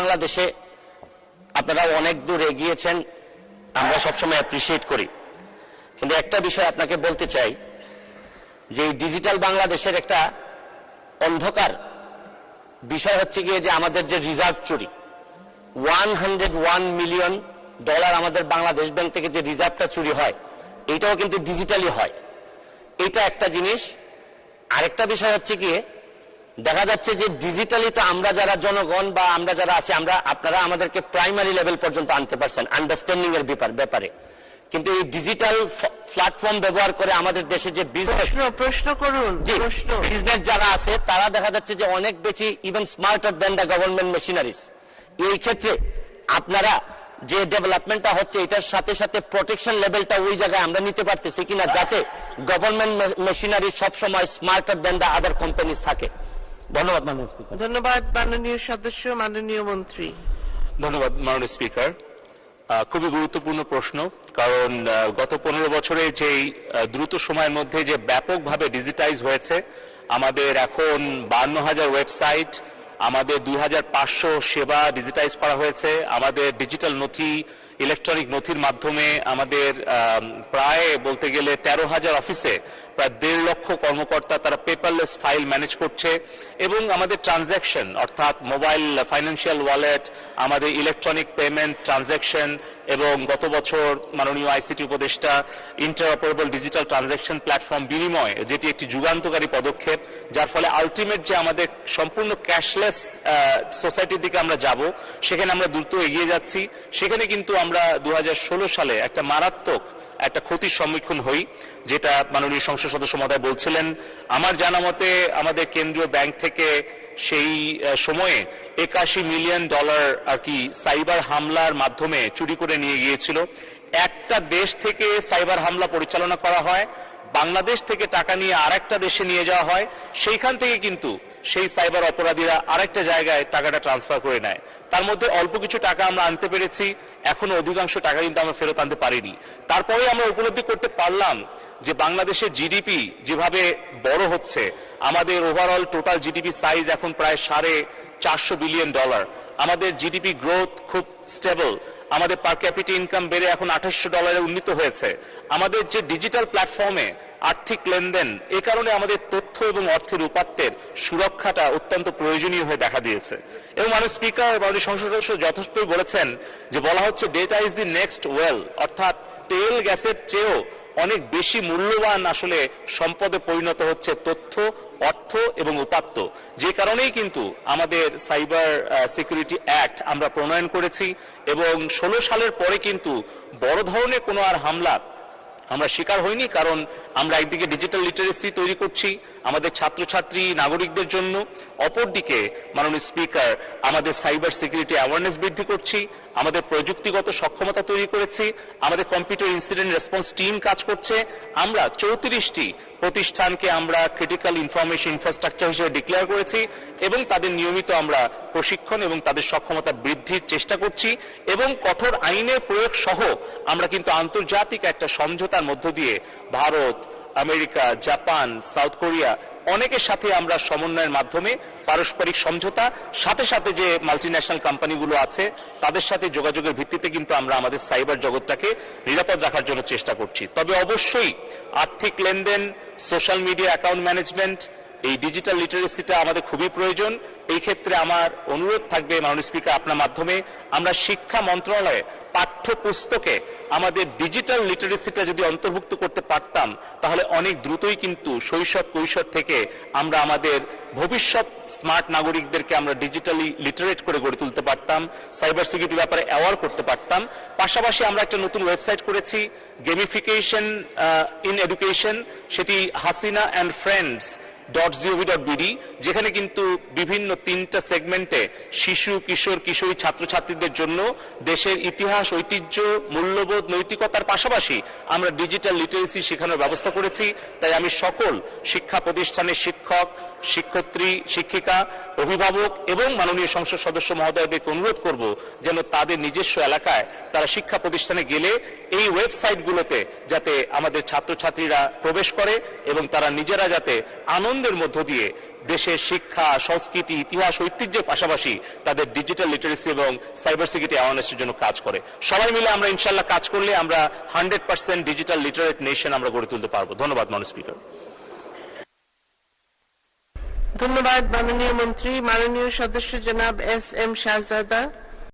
বাংলাদেশে আপনারা অনেক দূর এগিয়েছেন, আমরা সবসময় অ্যাপ্রিশিয়েট করি। কিন্তু একটা বিষয় আপনাকে বলতে চাই যে এই ডিজিটাল বাংলাদেশের একটা অন্ধকার বিষয় হচ্ছে গিয়ে যে আমাদের যে রিজার্ভ চুরি, $101 মিলিয়ন আমাদের বাংলাদেশ ব্যাংক থেকে যে রিজার্ভটা চুরি হয়, এটাও কিন্তু ডিজিটালি হয়। এটা একটা জিনিস। আরেকটা বিষয় হচ্ছে গিয়ে দেখা যাচ্ছে যে ডিজিটালি তো আমরা যারা জনগণ বা আমরা যারা আছি, আপনারা আমাদেরকে প্রাইমারি লেভেল পর্যন্ত আনতে পারছেন আন্ডারস্ট্যান্ডিং এর ব্যাপারে, কিন্তু এই ডিজিটাল প্ল্যাটফর্ম ব্যবহার করে আমাদের দেশে যে বিজনেস যারা আছে তারা দেখা যাচ্ছে যে অনেক বেশি even smarter than the government machineries. এই ক্ষেত্রে আপনারা যে ডেভেলপমেন্টটা হচ্ছে এটার সাথে সাথে প্রোটেকশন লেভেলটা ওই জায়গায় আমরা নিতে পারতেছি কিনা যাতে গভর্নমেন্ট মেশিনারি সবসময় smarter than the other companies থাকে। ধন্যবাদ মাননীয় স্পিকার। ধন্যবাদ মাননীয় সদস্য। মাননীয় মন্ত্রী। ধন্যবাদ মাননীয় স্পিকার। খুবই গুরুত্বপূর্ণ প্রশ্ন, কারণ গত 15 বছরে যেই দ্রুত সময়ের মধ্যে যে ব্যাপকভাবে ডিজিটাইজ হয়েছে, আমাদের এখন 52,000 ওয়েবসাইট, আমাদের 2,500 সেবা ডিজিটাইজ করা হয়েছে, আমাদের ডিজিটাল নথি ইলেকট্রনিক নথির মাধ্যমে আমাদের প্রায় বলতে গেলে 13,000 অফিসে প্রায় 1.5 লক্ষ কর্মকর্তা তারা পেপারলেস ফাইল ম্যানেজ করছে, এবং আমাদের ট্রানজ্যাকশন অর্থাৎ মোবাইল ফাইন্যান্সিয়াল ওয়ালেট, আমাদের ইলেকট্রনিক পেমেন্ট ট্রানজ্যাকশন, এবং গত বছর মাননীয় আইসিটি উপদেষ্টা ইন্টারঅপারেবল ডিজিটাল ট্রানজ্যাকশন প্ল্যাটফর্ম বিনিময়, যেটি একটি যুগান্তকারী পদক্ষেপ, যার ফলে আলটিমেট যে আমাদের সম্পূর্ণ ক্যাশলেস সোসাইটির দিকে আমরা যাব, সেখানে আমরা দ্রুত এগিয়ে যাচ্ছি। সেখানে কিন্তু আমরা 2016 সালে একটা মারাত্মক একটা ক্ষতির সম্মুখীন হই, যেটা মাননীয় সংসদ সদস্য মহোদয় বলছিলেন। আমার জানা মতে আমাদের কেন্দ্রীয় ব্যাংক থেকে সেই সময়ে $81 মিলিয়ন আর কি সাইবার হামলার মাধ্যমে চুরি করে নিয়ে গিয়েছিল। একটা দেশ থেকে সাইবার হামলা পরিচালনা করা হয়, বাংলাদেশ থেকে টাকা নিয়ে আরেকটা দেশে নিয়ে যাওয়া হয়, সেইখান থেকে কিন্তু সেই সাইবার অপরাধীরা আরেকটা জায়গায় টাকাটা ট্রান্সফার করে নেয়। তার মধ্যে অল্প কিছু টাকা আমরা আনতে পেরেছি, এখনো অধিকাংশ টাকা কিন্তু আমরা ফেরত আনতে পারিনি। তারপরে আমরা উপলব্ধি করতে পারলাম যে বাংলাদেশের জিডিপি যেভাবে বড় হচ্ছে, আমাদের ওভারঅল টোটাল জিডিপি সাইজ এখন প্রায় $450 বিলিয়ন, আমাদের জিডিপি গ্রোথ খুব স্টেবল, আমাদের পার ক্যাপিটা ইনকাম বেড়ে এখন $2800 উন্নীত হয়েছে। আমাদের যে ডিজিটাল প্ল্যাটফর্মে আর্থিক লেনদেন, এ কারণে আমাদের তথ্য এবং অর্থের উপাত্তের সুরক্ষাটা অত্যন্ত প্রয়োজনীয় হয়ে দেখা দিয়েছে। এবং মাননীয় স্পিকার, মাননীয় সংসদ সদস্য যথেষ্টই বলেছেন যে বলা হচ্ছে data is the next well, অর্থাৎ তেল গ্যাসের চেয়েও অনেক বেশি মূল্যবান আসলে সম্পদে পরিণত হচ্ছে তথ্য, অর্থ এবং উপাত্ত। যে কারণেই কিন্তু আমাদের সাইবার সিকিউরিটি অ্যাক্ট আমরা প্রণয়ন করেছি, এবং 16 সালের পরে কিন্তু বড় ধরনের কোনো আর হামলা আমরা শিকার হইনি, কারণ আমরা একদিকে ডিজিটাল লিটারেসি তৈরি করছি আমাদের ছাত্রছাত্রী নাগরিকদের জন্য, অপরদিকে মাননীয় স্পিকার আমাদের সাইবার সিকিউরিটি অ্যাওয়ারনেস বৃদ্ধি করছি, আমাদের প্রযুক্তিগত সক্ষমতা তৈরি করেছি, আমাদের কম্পিউটার ইনসিডেন্ট রেসপন্স টিম কাজ করছে। আমরা 34টি প্রতিষ্ঠানকে আমরা ক্রিটিক্যাল ইনফরমেশন ইনফ্রাস্ট্রাকচার হিসেবে ডিক্লেয়ার করেছি, এবং তাদের নিয়মিত আমরা প্রশিক্ষণ এবং তাদের সক্ষমতা বৃদ্ধির চেষ্টা করছি, এবং কঠোর আইনের প্রয়োগ সহ আমরা কিন্তু আন্তর্জাতিক একটা সমঝোতার মধ্য দিয়ে Bharat, America, Japan, south Korea অনেকের সাথে আমরা সমন্বয়ের মাধ্যমে পারস্পরিক সমঝোতা, সাথে সাথে যে মাল্টিন্যাশনাল কোম্পানিগুলো আছে তাদের সাথে যোগাযোগের ভিত্তিতে কিন্তু আমরা আমাদের সাইবার জগৎটাকে নিরাপদ রাখার জন্য চেষ্টা করছি। তবে অবশ্যই আর্থিক লেনদেন, সোশ্যাল মিডিয়া অ্যাকাউন্ট ম্যানেজমেন্ট, এই ডিজিটাল লিটারেসিটা আমাদের খুবই প্রয়োজন। এই ক্ষেত্রে আমার অনুরোধ থাকবে মাননীয় স্পিকার আপনার মাধ্যমে, আমরা শিক্ষা মন্ত্রণালয়ে পাঠ্যপুস্তকে আমাদের ডিজিটাল লিটারেসিটা যদি অন্তর্ভুক্ত করতে পারতাম, তাহলে অনেক দ্রুতই কিন্তু শৈশব কৈশোর থেকে আমরা আমাদের ভবিষ্যৎ স্মার্ট নাগরিকদেরকে আমরা ডিজিটালি লিটারেট করে গড়ে তুলতে পারতাম, সাইবার সিকিউরিটি ব্যাপারে অ্যাওয়ার করতে পারতাম। পাশাপাশি আমরা একটা নতুন ওয়েবসাইট করেছি, গেমিফিকেশন ইন এডুকেশন, সেটি হাসিনা অ্যান্ড ফ্রেন্ডস .gov.bd, যেখানে কিন্তু বিভিন্ন 3টা সেগমেন্টে শিশু, কিশোর, কিশোরী ছাত্রছাত্রীদের জন্য দেশের ইতিহাস, ঐতিহ্য, মূল্যবোধ, নৈতিকতার পাশাপাশি আমরা ডিজিটাল লিটারেসি শেখানোর ব্যবস্থা করেছি। তাই আমি সকল শিক্ষা প্রতিষ্ঠানের শিক্ষক, শিক্ষয়িত্রী, শিক্ষিকা, অভিভাবক এবং মাননীয় সংসদ সদস্য মহোদয়দেরকে অনুরোধ করব যেন তাদের নিজস্ব এলাকায় তারা শিক্ষা প্রতিষ্ঠানে গেলে এই ওয়েবসাইটগুলোতে যাতে আমাদের ছাত্রছাত্রীরা প্রবেশ করে এবং তারা নিজেরা যাতে আনন্দ আনন্দের মধ্য দিয়ে দেশের শিক্ষা, সংস্কৃতি, ইতিহাস, ঐতিহ্যের পাশাপাশি তাদের ডিজিটাল লিটারেসি এবং সাইবার সিকিউরিটি অ্যাওয়ারনেসের জন্য কাজ করে। সবাই মিলে আমরা ইনশাআল্লাহ কাজ করলে আমরা 100% ডিজিটাল লিটারেট নেশন আমরা গড়ে তুলতে পারবো। ধন্যবাদ মাননীয় স্পিকার। ধন্যবাদ মাননীয় মন্ত্রী। মাননীয় সদস্য জনাব এস এম শাহজাদা।